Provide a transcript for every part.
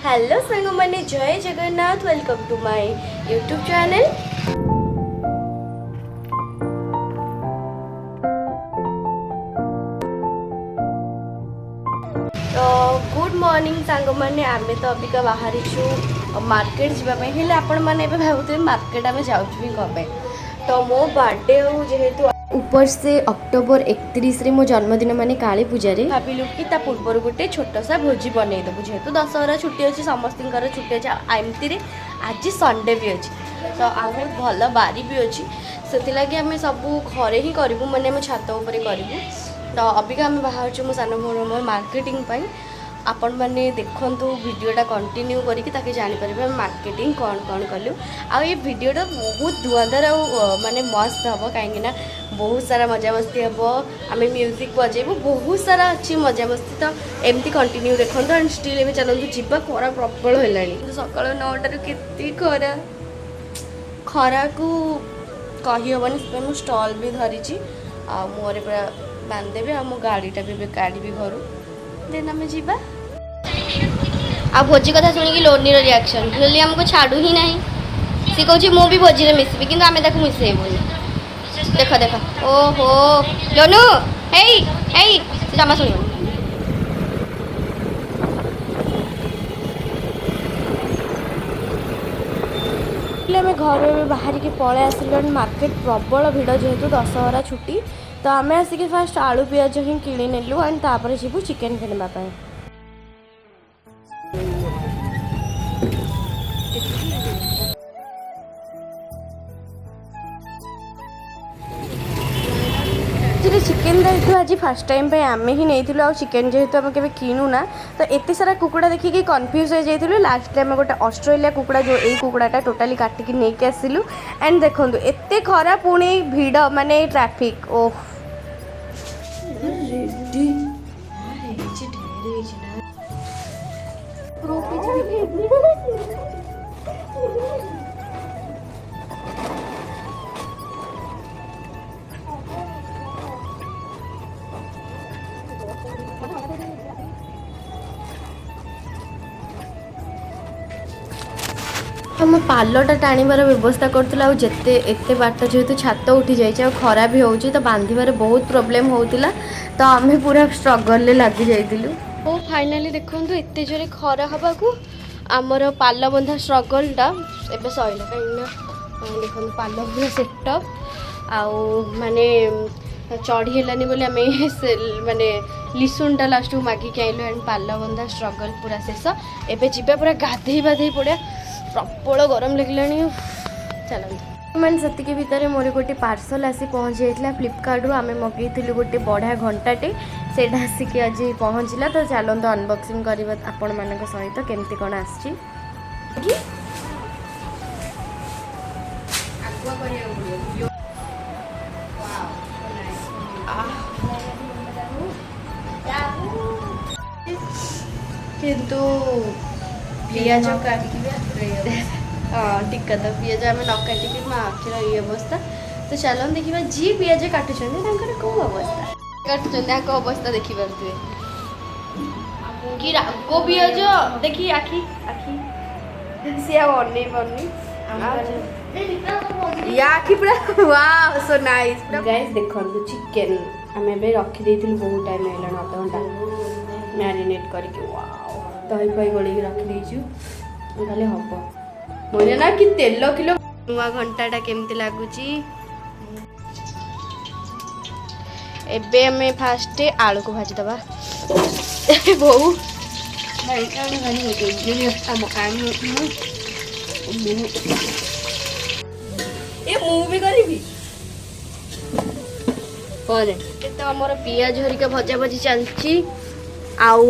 Hello सांग मैंने Jai Jagannath welcome to my YouTube channel. तो गुड मॉर्निंग सांग मैंने आमे तो अबिका बाहरी छु मार्केट जावाई हेले आपण माने भावुथे मार्केट आमे जाउछु भी कबे। तो मो बर्थडे हो जेहेतु ऊपर से अक्टोबर 31 रे मो जन्मदिन माने काली पूजा रे भाविलु कि ता पूर्वर गोटे छोट सा भोजी बनै दबु जेहेतु दशहरा छुट्टी अछि समस्तिंकर छुट्टी अछि आमती रे आज संडे भी अछि तो आमे भल बारी भी अछि सेति लागि आमे सब घरे ही करिवु माने हम छात ऊपर करिवु। तो अबिका आमे बाहर छु मो सान भोर मार्केटिंग पई आपण मैंने देखु भिडटा कंटिन्यू करके ताकि जापर मार्केटिंग कौन कौन कलु आ ये भिडटा बहुत धुआंधार माने मस्त हम कहीं बहुत सारा मजा मस्ती हम आम म्यूजिक बजेबू बहुत सारा अच्छी मजा मस्ती तो एमती कंटिन्यू देखो एंड स्टिल एवं चलते जीवा खरा प्रबल है सका 9टार के खरा खरा को कही हेनी से स्टल भी धरी मुहर पूरा बांधदेवी आ मो गाड़ीटा भी गाड़ी भी घर देन आम जा आ भोजी कथा शुणिकी लोनी रिएक्शन लोनी हमको छाड़ू ही नहीं सी कह मु भी भोजी मिसबी कि आम ताक मिसेबुनि देख देख ओहो लोनू हे जमा शुण आम घर बाहर के पलै आसिल मार्केट प्रबल भिड़ जेहेतु दशहरा छुट्टी तो आम आसिक फास्ट आलू पिज ही किणी नेलु एंड तापर जीवु चिकेन किणवाई। चिकेन देखिए आज फास्ट टाइम पे आमे ही नहीं आ चिकेन जेहेतु आम के किणुना तो एत सारा कुकुड़ा देखिए कन्फ्यूज हो जाइए लास्ट टाइम गोटे ऑस्ट्रेलिया कुकुड़ा जो यही कुकुड़ाटा टोटाली काटिकी नहीं आसिलु एंड देखो एत खरा पुणी भिड़ माने ट्रैफिक ओह हम पालटा टाणिबार व्यवस्था करूँ जिते एत बाट जेहेतु छात उठी जाइए खरा भी हो तो बांधबार बहुत प्रोब्लेम होता तो आम पूरा स्ट्रगल लगी जाइलु ओ फाइनाली देखो एत जोरे खरा हवा को आमर पाल बंधा स्ट्रगलटा एवं सैला कहीं देखो पाल पूरा सेटअप आउ माने चढ़ी हेलानी बोले आम माने लिसुनटा लास्ट को मागिक आइलु एंड पाल बंधा स्ट्रगल पूरा शेष एवं जीवा पूरा गाधे बाधे पड़ा प्रबल गरम लगे चलते मैंने से भितर मोर गोटे पार्सल आसी पहुँच जाता फ्लिपकार्ट रू आम मगेलु गोटे बढ़िया घंटाटे से आसिक आज पहुँचला तो चलते अनबॉक्सिंग करवा आपण मान सहित केमती कौन आसी किंतु पियाज हाँ ठीक कथा पियाज आम न काटिकी मो आखिर ये अवस्था तो चलो देखा जी पियाज काटुच्च कौ अवस्था काटुच्च अवस्था देखिपे कि राग पियाज देखी आखि आखि सी अन पानी या आखि पूरा वाह सो नाइस गाइस देखो चिकेन आम ए रखी बहुत टाइम है अध घंटा मैरिनेट करके दही फही गोल रखी खाली हम बोले ना कि तेल किलो नुआ घंटाटा केमती लगुच एबे हमें फास्ट आलू को भाजीदबा बहु भी करी तो आमर पियाज हरिका भजा भजी चलती आउ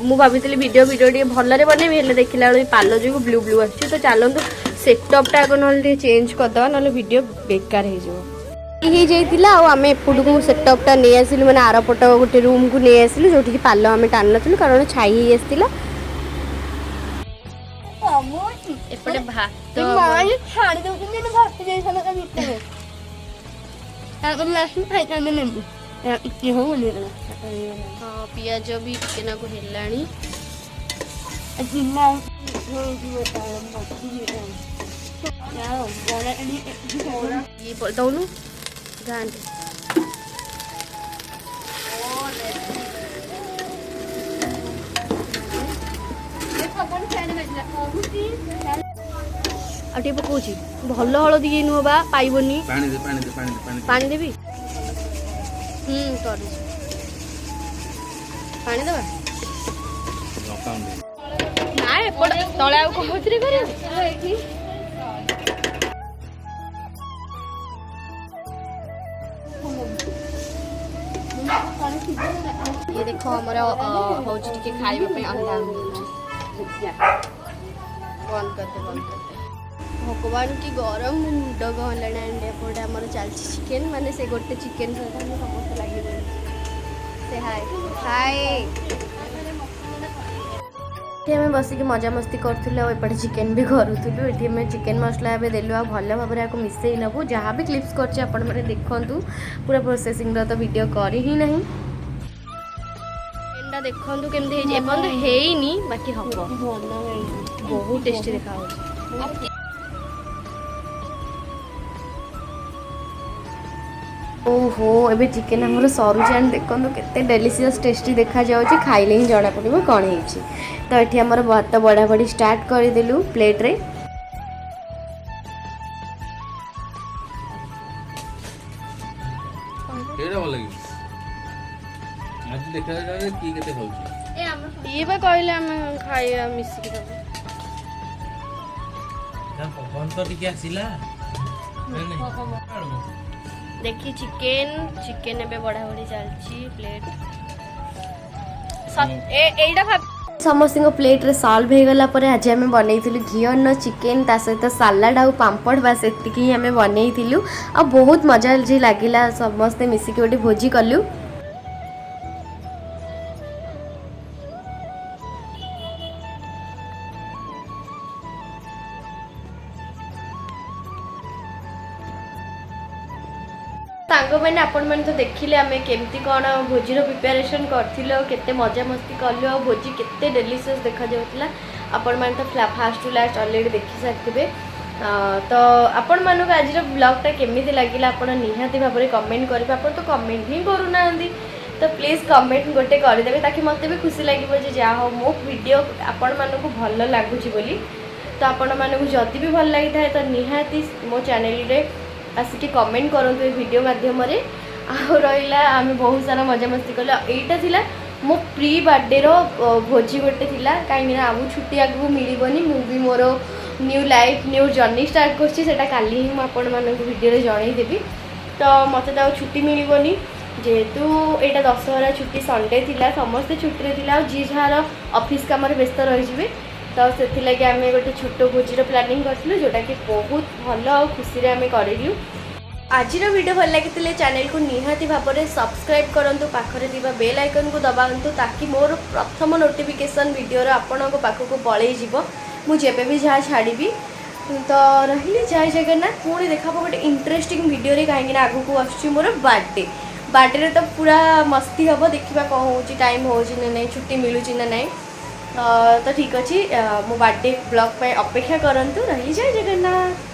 मु भाभी वीडियो टे भलरे बनैबी हेल्ले देखला पाल जो ब्लू ब्लू आसुची तो चलतु सेटअपटा आग ना चेंज करदे ना वीडियो बेकार हो आम एपटू सेटअपटा नहीं आसिलु मैंने आरपट गोटे रूम को नहीं आसिलु जो पाल आम टाण नु कारण छाई हो आसला एपटे भात पियाज भी टिके को हेलाणी ये दौनु गांधी आटे पकाउछि भल हलदी ये नुह बा पाइबनी पानी देबी कर पानी देबा ना एपट तळे आ कहउतरी करे ये देखो हमर होछि टिके खाइबा पे अंडा बंद करते भगवान की गरम मुंड गहला एपटे आमर चलती चिकेन माने से गोटे चिकेन सहित हम समस्त लगे से हाय हाय आम बसिक मजा मस्ती करूँ एपटे चिकेन भी करूँ ये चिकेन मसला ए देलु आ भल भाव में मिसई नबू जहाँ भी क्लिप्स कर देखु पूरा प्रोसेसिंग तो वीडियो कर ही नहीं देखु केमती है बाकी हम बहुत टेस्टी देखा ओहो एबे चिकेन हमर सरू जान देखो केते डेलीशियस टेस्टी देखा जाउची खाइले ही जଣା पड़िबो कोन हेची तो एठी हमर भात बड़ा बड़ी स्टार्ट कर देलु प्लेट रे केडा भल लगी आज देखा जाए की केते खाउची ए हमर ये बा कहले हम खाइया मिस के दबो ना पवन तो टिके आसिला नहीं देखी चिकेन चिकेन एबे बड़ा बड़ी चलची प्लेट एटा समस्त प्लेट रे सॉल्व हो गला पर आज आम बनईलु घी अन्न चिकेन ता सहित सालाड आ पापड़ बास एतिकी आम बनईलु आ बहुत मजा जी लगिला समस्ते मिसिक गोटे भोजी कलु सांग मैंने आपण मैंने तो देखिले आम केमती कौन भोजीर प्रिपेरेसन करथिलो केते मजा मस्ती कलु आ भोजी केते डेलीशियस देखा जाउतला आपण मैंने तो फास्ट टू लास्ट ऑलरेडी देखि सारथिबे तो आपण मानक आज ब्लॉगटा केमिति लागिला आपण निहाती भाव में कमेंट करेंगे आपण तो कमेंट ही करूना तो प्लीज कमेंट गोटे करदेवे ताकि मत भी खुशी लगे जहाँ हो मो वीडियो आपण मानक भल लगुच बोली तो आपण मानक जदि भी भल लगी था तो निहाती मो चैनल रे आसिक कमेंट करूँ ये वीडियो मध्यम रहा आम बहुत सारा मजा मस्ती कल यहीटा मो प्री बर्थडे भोजी गोटे थिला कहीं आम छुट्टी आगू मिलबनी मुझे मोर new life new journey start करटा काली ही आपण मानक वीडियो जनईदेवी तो मत तो छुट्टी मिलबनी जेहेतु यहाँ दशहरा छुट्टी संडे थिला समस्ते छुट्टी थिला जी जहाँ ऑफिस काम व्यस्त रही तो से लगे आम गोटे छोट भोजीर प्लानिंग करूँ जोटा कि बहुत भल और खुशी आम करूँ आज वीडियो भल लगी चैनल को निहाती भाव में सब्सक्राइब करूँ पाखरे थी बेल आइकन को दबातु ताकि मोर प्रथम नोटिफिकेशन वीडियो आपण पाखक पलैज मुझे भी जहाँ छाड़ी तो रही जय जगन्नाथ पुणी देखा गोटे इंटरेस्टिंग वीडियो कहीं आगू आसूँ मोर बर्थडे तो पूरा मस्ती हम देखा कौन हो टाइम हो ना छुट्टी मिलूँ ना ना तो ठीक अच्छे मो बर्थडे ब्लॉग पे अपेक्षा करंतु रही जय जगन्नाथ।